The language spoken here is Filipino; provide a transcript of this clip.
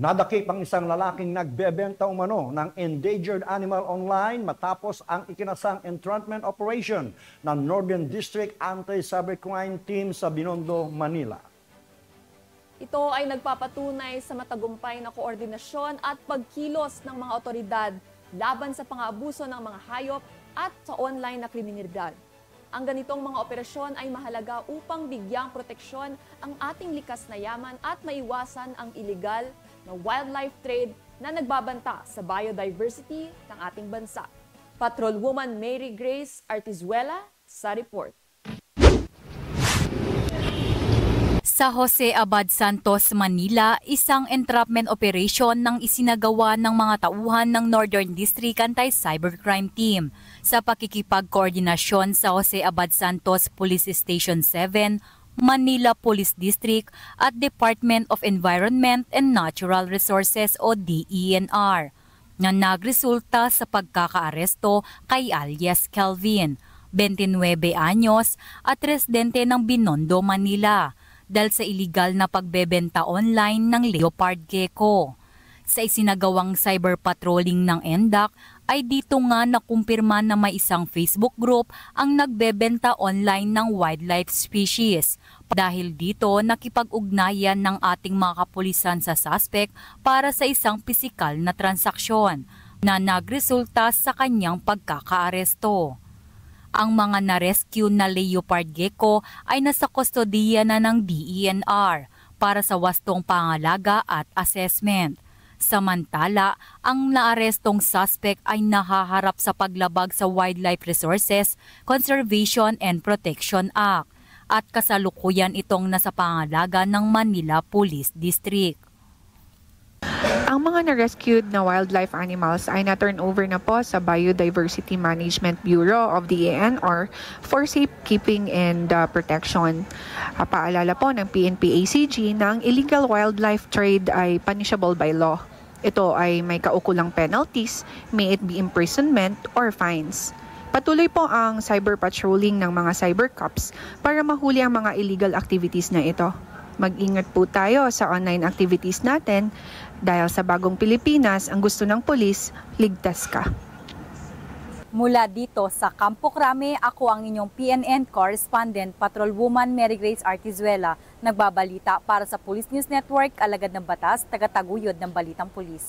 Nadakip ang isang lalaking nagbebenta umano ng endangered animal online matapos ang ikinasang entrapment operation ng Northern District Anti-Cybercrime Team sa Binondo, Manila. Ito ay nagpapatunay sa matagumpay na koordinasyon at pagkilos ng mga otoridad laban sa pang-aabuso ng mga hayop at sa online na kriminalidad. Ang ganitong mga operasyon ay mahalaga upang bigyang proteksyon ang ating likas na yaman at maiwasan ang iligal na wildlife trade na nagbabanta sa biodiversity ng ating bansa. Patrolwoman Mary Grace Artizuela sa report. Sa Jose Abad Santos, Manila, isang entrapment operation nang isinagawa ng mga tauhan ng Northern District Anti-Cybercrime Team sa pakikipagkoordinasyon sa Jose Abad Santos Police Station 7, Manila Police District at Department of Environment and Natural Resources o DENR na nagresulta sa pagkakaaresto kay alias Kelvin, 29 anyos at residente ng Binondo, Manila, dahil sa iligal na pagbebenta online ng leopard gecko. Sa isinagawang cyber patrolling ng NDAC ay dito nga nakumpirma na may isang Facebook group ang nagbebenta online ng wildlife species. Dahil dito nakipag-ugnayan ng ating mga kapulisan sa suspect para sa isang pisikal na transaksyon na nagresulta sa kanyang pagkakaaresto. Ang mga na-rescue na leopard gecko ay nasa kustodiya na ng DENR para sa wastong pangalaga at assessment. Samantala, ang naarestong suspect ay nahaharap sa paglabag sa Wildlife Resources Conservation and Protection Act at kasalukuyan itong nasa pangalaga ng Manila Police District. Ang mga na-rescued na wildlife animals ay na-turn over na po sa Biodiversity Management Bureau of the DENR for safekeeping and protection. Paalala po ng PNP-ACG na ang illegal wildlife trade ay punishable by law. Ito ay may kaukulang penalties, may it be imprisonment or fines. Patuloy po ang cyber patrolling ng mga cyber cops para mahuli ang mga illegal activities na ito. Mag-ingat po tayo sa online activities natin dahil sa bagong Pilipinas, ang gusto ng pulis, ligtas ka. Mula dito sa Campo Crame, ako ang inyong PNN correspondent, Patrolwoman Mary Grace Artizuela, nagbabalita para sa Police News Network, alagad ng batas, tagataguyod ng Balitang Pulis.